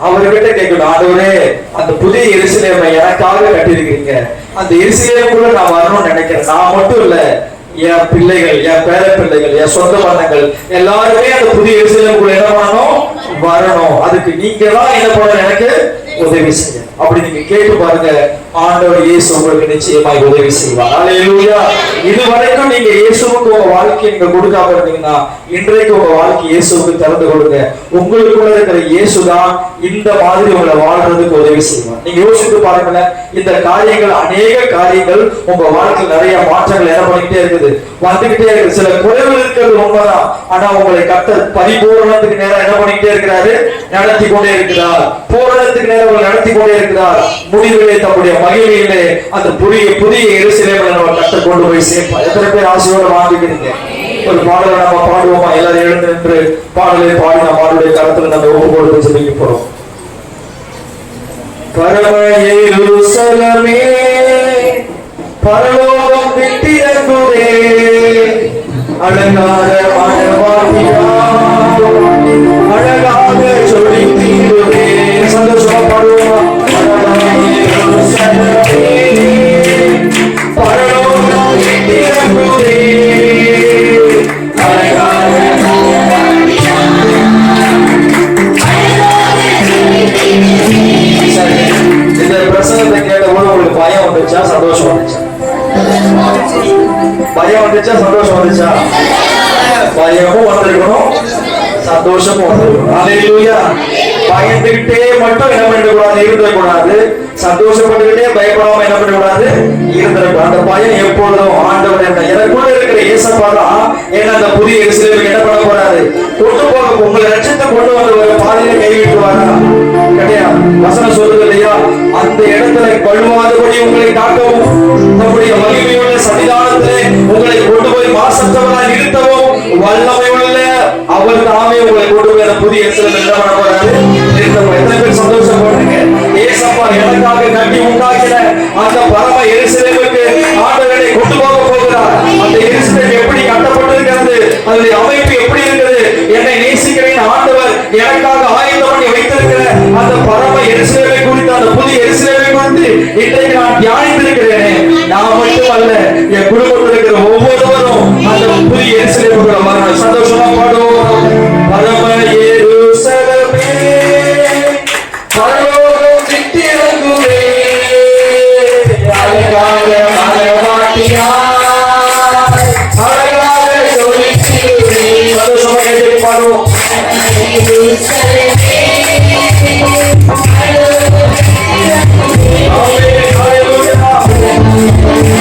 அவர்கிட்ட கேட்கணும், ஆண்டவரே அந்த புதிய எருசலேமை எனக்காக கட்டியிருக்கீங்க, அந்த எருசலேமுக்குள்ள நான் வரணும்னு நினைக்கிறேன். நான் மட்டும் இல்ல, என் பிள்ளைகள், என் பேர பிள்ளைகள், என் சொந்த பந்தங்கள் எல்லாருமே அந்த புதிய எருசலேமுக்குள்ள என்ன பண்ணணும்? வரணும். அதுக்கு நீங்க தான் என்ன பண்ணணும்? எனக்கு உதவி செய்ய. அப்படி நீங்க கேட்டு பாருங்க, ஆண்டவர் இயேசு உங்களுக்கு நிச்சயமாய் உதவி செய்வார். அல்லேலூயா. இதுவரைக்கும் நீங்க இயேசுவுக்கு உங்க வாழ்க்கையை நீங்க கொடுக்காம இருந்தீங்கன்னா இன்றைக்கு உங்க வாழ்க்கை இயேசுவுக்கு திறந்து கொடுங்க. உங்களுக்குள்ள இருக்கிற இயேசுதான் இந்த மாதிரி உங்களை வாழ்றதுக்கு உதவி செய்வார். நீங்க யோசித்து பாருங்க, இந்த காரியங்கள், அநேக காரியங்கள் உங்க வாழ்க்கையில் நிறைய மாற்றங்கள் என்ன பண்ணிக்கிட்டே இருக்குது, வந்துகிட்டே இருக்கு. சில குறைகள் இருக்கிறது உண்மைதான், ஆனா உங்களை கர்த்தர் பரிபூரணத்துக்கு நேரம் என்ன பண்ணிக்கிட்டே இருக்கிறாரு? நடத்தி கொண்டே இருக்கிறார். பூரணத்துக்கு நேரம் நடத்தி கொண்டே இருக்கிறார். முடிவிலே தம்முடைய மகிமையிலே அந்த புதிய எருசலேமில் நம்ம கர்த்தர் கொண்டு போய் சேர்ப்பார். எத்தனை பேர் ஆசையோட வாங்கிக்கிறீங்க? ஒரு பாடலை நம்ம பாடுவோமா? எல்லாரும் எழுந்து நின்று பாடலை பாடி நம்ம பாடலுடைய கருத்துல நம்ம ஒப்பு கொடுத்து சொல்லிக்க போறோம். பரம எருசலேமே பரலோகம் விட்டிறங்குதே, அழகாக மணவாட்டியா அழகாக சொல்லி தீருதே. சந்தோஷமா பாடுவோமா? பரலோகம் விட்டிறங்குதே, இந்த பிரசங்கத்தை கேட்டபோது உங்களுக்கு பயம் வந்துச்சா? சந்தோஷம் வந்துச்சா? பயம் வந்துச்சா? சந்தோஷம் வந்துச்சா? பயமும் வந்திருக்கணும், சந்தோஷமும் வந்திருக்கணும். அல்லேலூயா. பயந்துகிட்டே மட்டும் என்ன பண்ணக்கூடாது? இருந்துடக்கூடாது. சந்தோஷப்பட்டுக்கிட்டே பயப்படாம என்ன பண்ணக்கூடாது? இருந்திருக்கும். அந்த பயம் எப்பொழுதும் ஆண்டவர் எனக்குள்ள இருக்கிற இயேசப்பா தான் என்ன அந்த புதிய எருசலேமுக்கு என்ன பண்ண போறாரு? கொண்டு போக, உங்களை ரட்சித்து கொண்டு வந்து ஒரு பாதையில கைவிட்டுவாரா? கிடையாது. வசனம் சொல்லுது இல்லையா, அந்த இடத்துல கொள்வாதபடி உங்களை காக்கவும் நம்முடைய மகிமையுள்ள சன்னிதானத்திலே உங்களை கொண்டு போய் மாசற்றவராய் நிறுத்தவும் வல்லமை உள்ள அவர் தாமே உங்களை கொண்டு போய் அந்த புதிய எருசலேமுக்கு என்ன பண்ண போறாரு? நிறுத்தவும். எத்தனை பேர் சந்தோஷப்படுறீங்க? ஏசப்பா எனக்காக கட்டி உண்டாக்கின அந்த பரம எருசலேமுக்கு ஆண்டவரை கொண்டு போக போகிறார். அந்த எருசலேம் எப்படி கட்டப்பட்டிருக்கிறது, அதனுடைய அமைப்பு எப்படி இருக்கிறது, என்னை நேசிக்கிறேன் ஆண்டவர் எனக்காக ஆயத்தம் பண்ணி வைத்திருக்கிற அந்த பரம எருசலேமை குறித்து, அந்த புதிய எருசலேமை குறித்து இன்றைக்கு நான் தியானித்திருக்கிறேன். நான் மட்டும் அல்ல, என் குடும்பத்தில் இருக்கிற ஒவ்வொருவரும் அந்த புதிய எருசலேமுக்குள்ள வரணும். சந்தோஷமா பாடுவோம். பரம எருசலேமே பரலோகம் விட்டிறங்குதே, அழகாக மணவாட்டியா அழகாக சொல்லி தீருதே. சந்தோஷமா கேட்டு பாடுவோம். Hallelujah.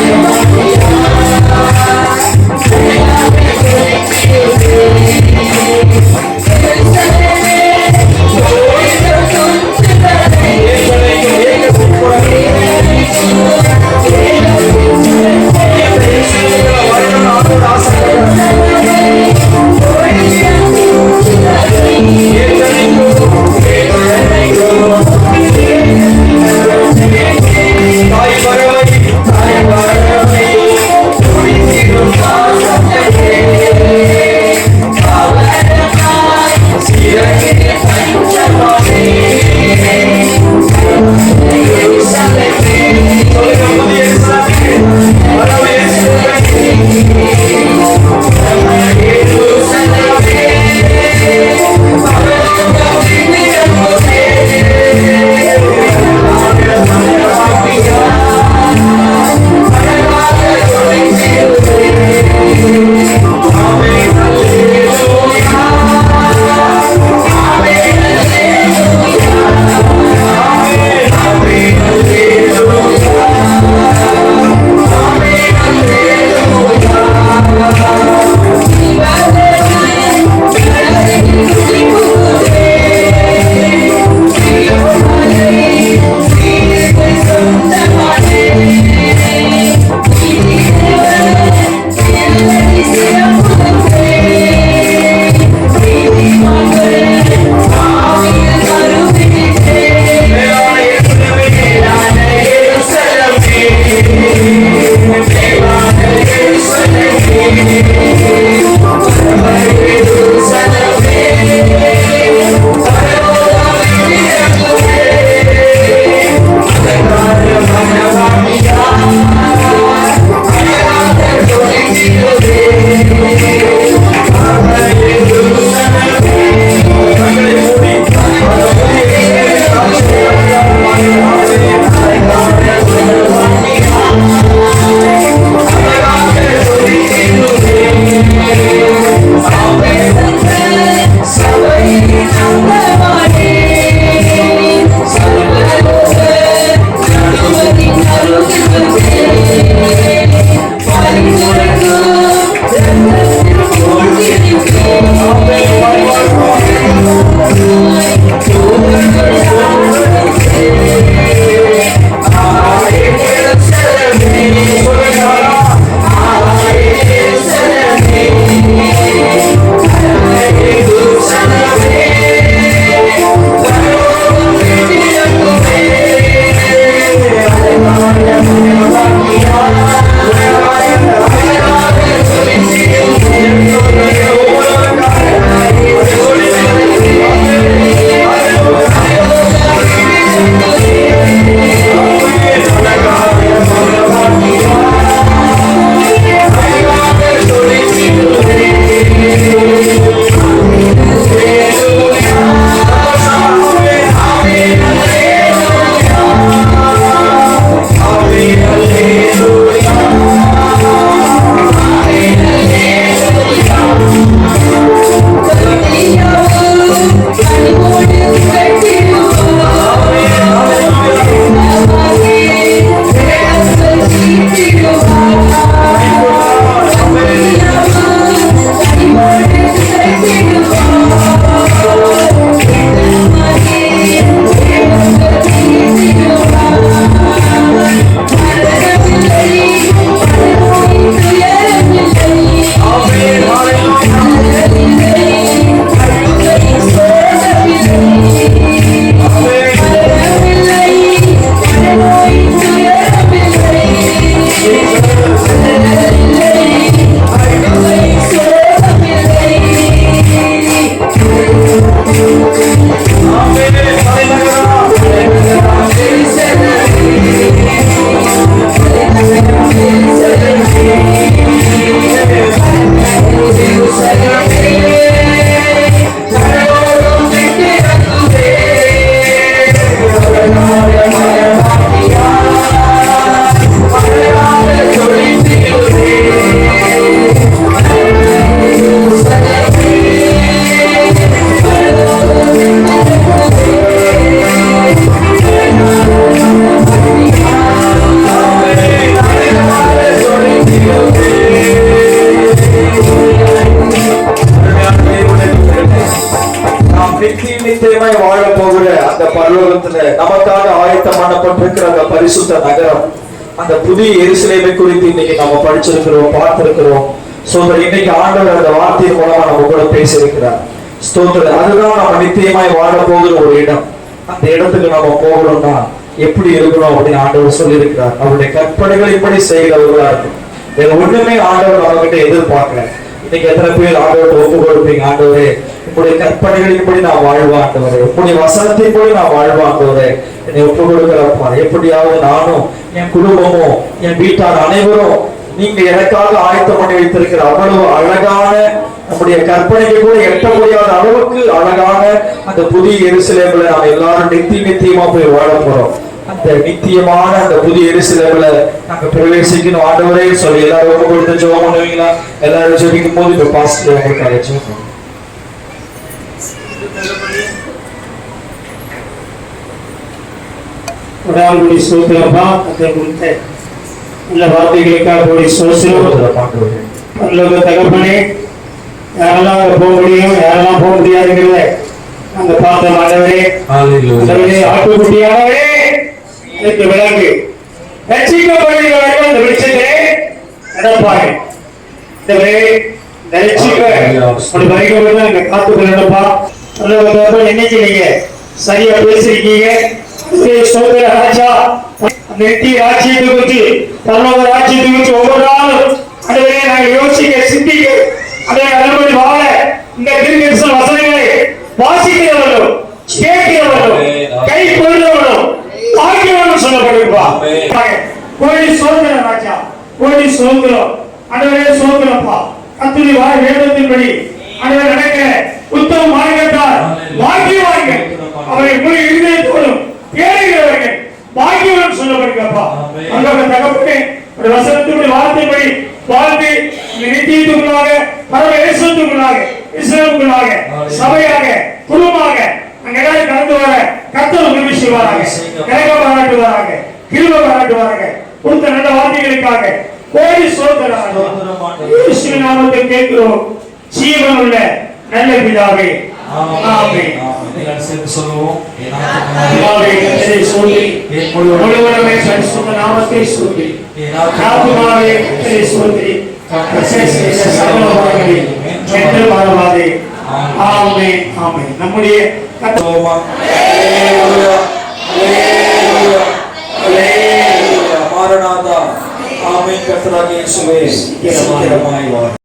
பரலோகத்துல நமக்காக ஆயத்தம் பண்ணப்பட்டிருக்கிற அந்த பரிசுத்த நகரம், அந்த புதிய எருசலேமை குறித்து இன்னைக்கு நம்ம படிச்சிருக்கிறோம், பார்த்திருக்கிறோம். சோதரர், இன்னைக்கு ஆண்டவர் அந்த வார்த்தையின் மூலமா நம்ம கூட பேசியிருக்கிறார். ஸ்தோத்திரம். அதுதான் நம்ம நித்தியமாய் வாழ போகிற ஒரு இடம். அந்த இடத்துக்கு நம்ம போகணும்னா எப்படி இருக்கணும் அப்படின்னு ஆண்டவர் சொல்லியிருக்கிறார். அவருடைய கற்பனைகள் இப்படி செய்கிறவர்களா இருக்கும். வேற ஒண்ணுமே ஆண்டவர் அவர்கிட்ட எதிர்பார்க்கல. இன்னைக்கு எத்தனை பேர் ஆண்டவர்கிட்ட ஒப்பு கொடுப்பீங்க? ஆண்டவரே, உங்களுடைய கற்பனைகளின்படி நான் வாழ்வா ஆண்டவரே, உங்களுடைய வசனத்தின்படி நான் வாழ்வா ஆண்டவரே, என்னை ஒப்பு கொடுக்கிறப்பா. எப்படியாவது நானும் என் குடும்பமும் என் வீட்டார் அனைவரும் நீங்க எனக்காக ஆயத்தம் பண்ணி வைத்திருக்கிற அவ்வளவு அழகான, நம்முடைய கற்பனைக்கு கூட எட்ட முடியாத அளவுக்கு அழகான அந்த புதிய எருசலேம்ல நாம் எல்லாரும் நித்தியமா போய் வாழ போறோம். அந்த நித்தியமான அந்த புதிய எருசலேம்ல நாங்க பிரவேசிக்கணும் ஆண்டவரே சொல்லி எல்லாரும் ஒப்பு கொடுத்து ஜெபம் பண்ணுவீங்களா? எல்லாரும் ஜெபிக்கும் போது இப்ப பாஸ்டர் உங்களுக்கு அழைச்சு உடாங்குடி சோத்திரப்பா. அதை குறித்த உள்ள வார்த்தைகளுக்காக கூடி சோசிரம் பரலோக தகப்பனே, யாரெல்லாம் போக முடியும், யாரெல்லாம் போக முடியாதுங்கிறத நாங்க பார்த்த ஆண்டவரே, ஆட்டுக்குட்டியாகவே எனக்கு விளங்கு ரட்சிக்கப்படுகிறவர்கள் அந்த வெளிச்சத்திலே நடப்பாங்க. இந்த ரட்சிக்க வரைக்கும் நீங்க காத்துக்கொள்ளப்பா. என்னைக்கு நீங்க சரியா பேசிருக்கீங்க. சோதர ராஜா நித்திய ராஜ்யத்தை பற்றி, பரலோக ராஜ்யத்தை பற்றி ஒவ்வொரு நாளும் அதுவே நாங்கள் யோசிக்க, சிந்திக்க, அதை அதன்படி வாழ இந்த திருக்கரிசன வசனங்களை வாசிக்கிறவர்களும் கேட்கிறவர்களும் கை கொள்கிறவர்களும் பாக்கியவர்களும் சொல்லப்படுவா. கோடி சோதர ராஜா, கோடி சோதரம் அதுவே சோதரப்பா. கத்துடைய வாய் வேதத்தின்படி அதுவே நடக்க உத்தம மார்க்கத்தால் பாக்கியவான்கள், அவரை முழு இருதயத்தோடும் தேடுகிறவர்கள் பாக்கியவர்கள் சொல்லப்படுகிறப்பா. அந்த தகப்பனே, ஒரு வசனத்தினுடைய வார்த்தைப்படி வாழ்ந்து நித்தியத்துக்குள்ளாக, பரவ தேசத்துக்குள்ளாக, இஸ்ரேலுக்குள்ளாக, சபையாக, குடும்பமாக நாங்கள் எல்லாரும் கடந்து வர கர்த்தர் உதவி செய்வாராக, கிரக பாராட்டுவாராக, கிருபை பாராட்டுவாராக. கொடுத்த நல்ல வார்த்தைகளுக்காக கோடி சோதராக இயேசுவின் நாமத்தில் கேட்கிறோம் ஜீவன் உள்ள நல்ல பிதாவே. ஆமென். சொல்லுவோம். முழுவதுமே பரிசுத்த நாமத்தை சொல்லி ஆத்துமாவே கர்த்தரை ஸ்தோத்திரி. என்று மறவாதே. ஆமென், ஆமென். நம்முடைய மாரநாதா, ஆமென். கர்த்தராகிய இயேசுவே, சீக்கிரமாய் வாரும்.